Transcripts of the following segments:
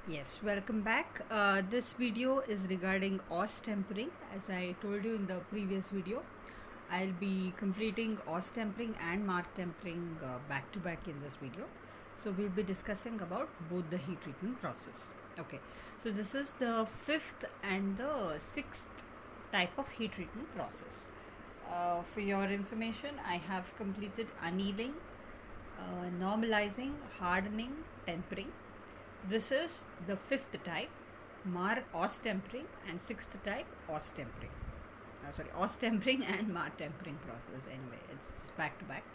Yes, welcome back. This video is regarding os tempering. As I told you in the previous video, I'll be completing os tempering and mark tempering back to back in this video. So we'll be discussing about both the heat treatment process. Okay, so this is the fifth and the sixth type of heat treatment process. For your information, I have completed annealing, normalizing, hardening, tempering. This is the fifth type, os tempering, and sixth type, os tempering. Os tempering and mar tempering process. Anyway, it's back to back.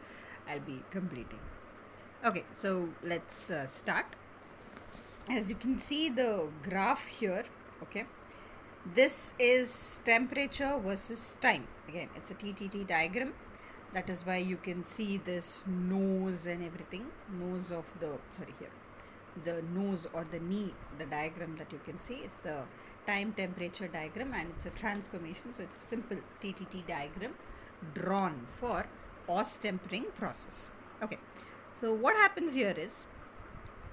I'll be completing. Okay, so let's start. As you can see the graph here, okay, this is temperature versus time. Again, it's a TTT diagram. That is why you can see this nose and everything. Nose of the nose or the knee, the diagram that you can see, it's the time temperature diagram and it's a transformation. So it's a simple TTT diagram drawn for os tempering process. Okay, so what happens here is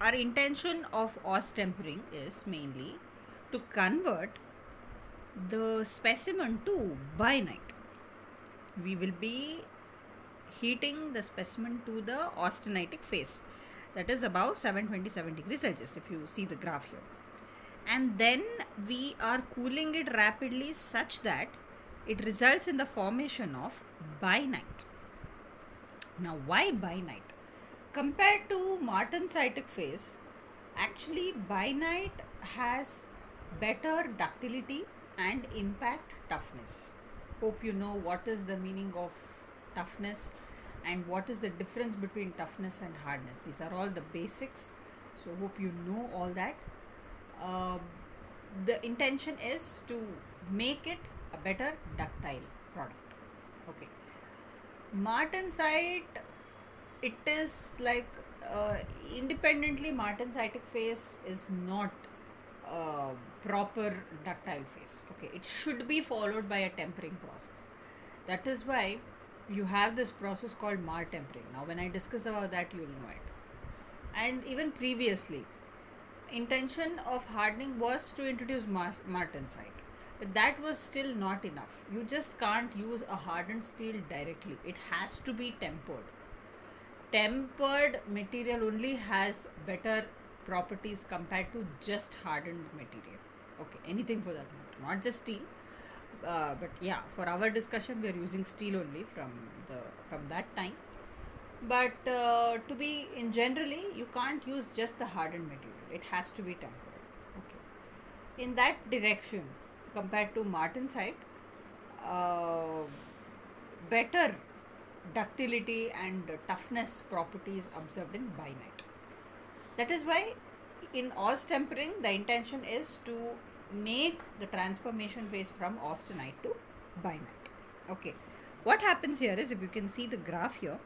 our intention of os tempering is mainly to convert the specimen to bainite. We will be heating the specimen to the austenitic phase, that is above 727 degrees Celsius, if you see the graph here. And then we are cooling it rapidly such that it results in the formation of bainite. Now, why bainite? Compared to martensitic phase, actually bainite has better ductility and impact toughness. Hope you know what is the meaning of toughness and what is the difference between toughness and hardness. These are all the basics, so hope you know all that. The intention is to make it a better ductile product. Okay, martensite, it is like independently martensitic phase is not proper ductile phase. Okay, it should be followed by a tempering process. That is why you have this process called mar tempering. Now when I discuss about that, you will know it. And even previously, intention of hardening was to introduce martensite, but that was still not enough. You just can't use a hardened steel directly. It has to be tempered. Tempered material only has better properties compared to just hardened material. Okay, anything for that matter, not just steel. But yeah, for our discussion we are using steel only from that time. But to be in generally, you can't use just the hardened material. It has to be tempered. Okay, in that direction, compared to martensite, better ductility and toughness properties observed in bainite. That is why in os tempering the intention is to make the transformation phase from austenite to bainite. Okay, what happens here is, if you can see the graph here,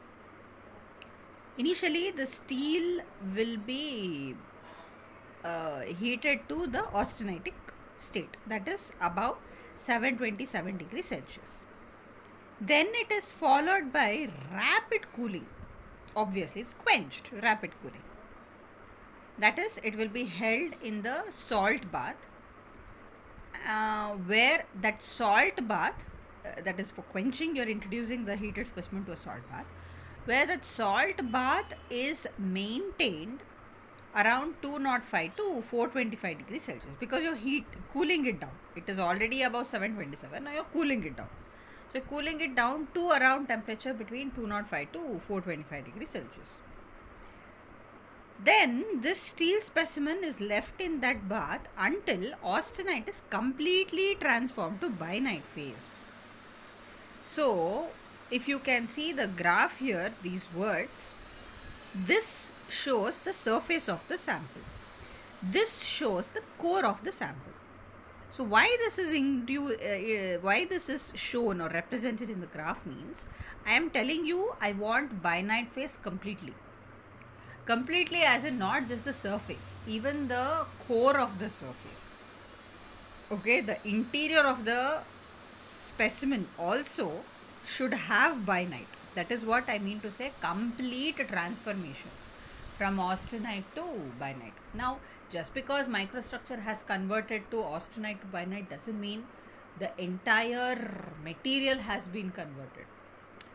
initially the steel will be heated to the austenitic state, that is above 727 degrees Celsius. Then it is followed by rapid cooling. Obviously it's quenched, rapid cooling. That is, it will be held in the salt bath, where that salt bath, that is for quenching, you are introducing the heated specimen to a salt bath, where that salt bath is maintained around 205 to 425 degrees Celsius, because you're cooling it down. It is already above 727, now you're cooling it down. So you're cooling it down to around temperature between 205 to 425 degrees Celsius. Then this steel specimen is left in that bath until austenite is completely transformed to bainite phase. So if you can see the graph here, these words, this shows the surface of the sample. This shows the core of the sample. So why this is shown or represented in the graph means, I am telling you I want bainite phase completely. Completely as in not just the surface, even the core of the surface. Okay, the interior of the specimen also should have bainite. That is what I mean to say, complete transformation from austenite to bainite. Now just because microstructure has converted to austenite to bainite doesn't mean the entire material has been converted.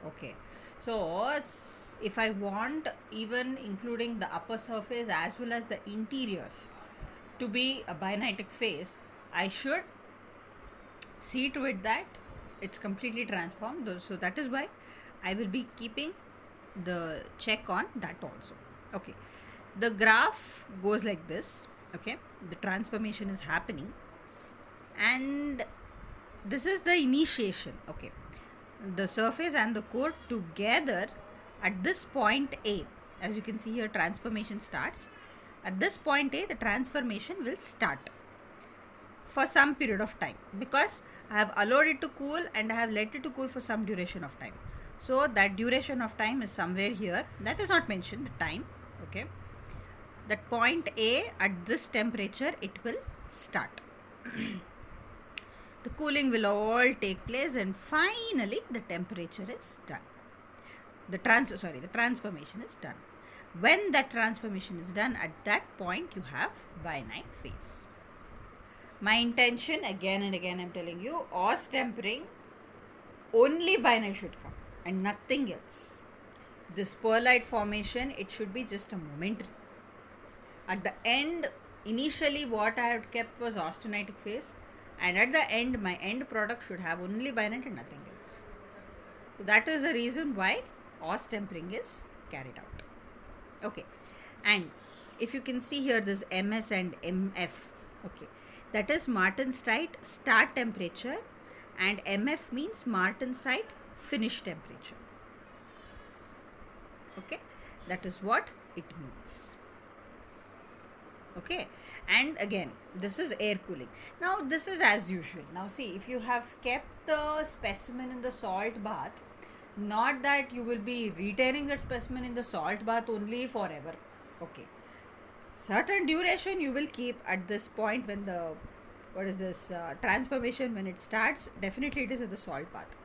Okay, so if I want even including the upper surface as well as the interiors to be a bainitic phase, I should see to it that it's completely transformed. So that is why I will be keeping the check on that also. Okay, the graph goes like this. Okay, the transformation is happening, and this is the initiation. Okay, the surface and the core together at this point A, as you can see here, transformation starts. At this point A, the transformation will start for some period of time, because I have allowed it to cool and I have let it to cool for some duration of time. So that duration of time is somewhere here. That is not mentioned, the time. Okay, that point A, at this temperature it will start. The cooling will all take place, and finally the temperature is done. The transformation is done. When that transformation is done, at that point you have bainite phase. My intention, again and again I'm telling you, Aus tempering, only bainite should come and nothing else. This pearlite formation, it should be just a momentary. At the end, initially what I had kept was austenitic phase, and at the end my end product should have only bainite and nothing else. So that is the reason why Aus tempering is carried out. Okay, and if you can see here, this MS and MF, okay, that is martensite start temperature, and MF means martensite finish temperature. Okay, that is what it means. Okay, and again this is air cooling. Now this is as usual. Now see, if you have kept the specimen in the salt bath, not that you will be retaining that specimen in the salt bath only forever. Okay, certain duration you will keep at this point when the transformation, when it starts, definitely it is in the salt bath.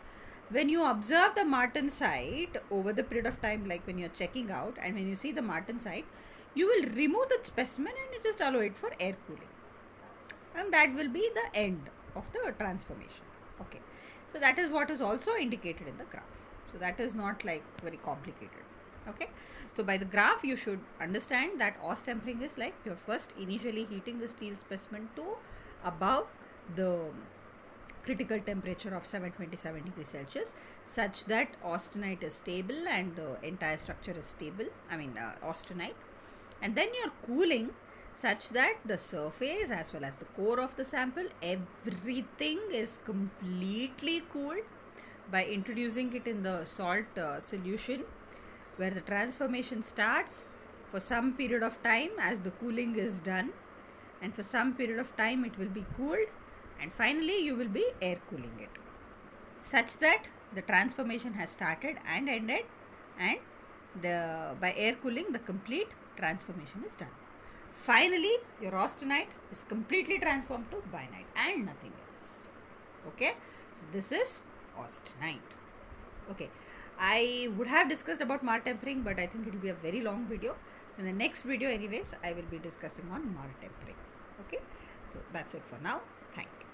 When you observe the martensite over the period of time, like when you are checking out and when you see the martensite, you will remove that specimen and you just allow it for air cooling, and that will be the end of the transformation. Okay, so that is what is also indicated in the graph. So that is not like very complicated. Okay, so by the graph you should understand that Aus tempering is like you're first initially heating the steel specimen to above the critical temperature of 727 degrees Celsius, such that austenite is stable and the entire structure is stable, austenite, and then you're cooling such that the surface as well as the core of the sample, everything is completely cooled by introducing it in the salt solution, where the transformation starts for some period of time as the cooling is done, and for some period of time it will be cooled, and finally you will be air cooling it such that the transformation has started and ended, and by air cooling the complete transformation is done. Finally your austenite is completely transformed to bainite and nothing else. Okay, so this is austenite. Okay, I would have discussed about Mart tempering, but I think it will be a very long video. In the next video anyways, I will be discussing on Mart tempering. Okay, so that's it for now. Thank you.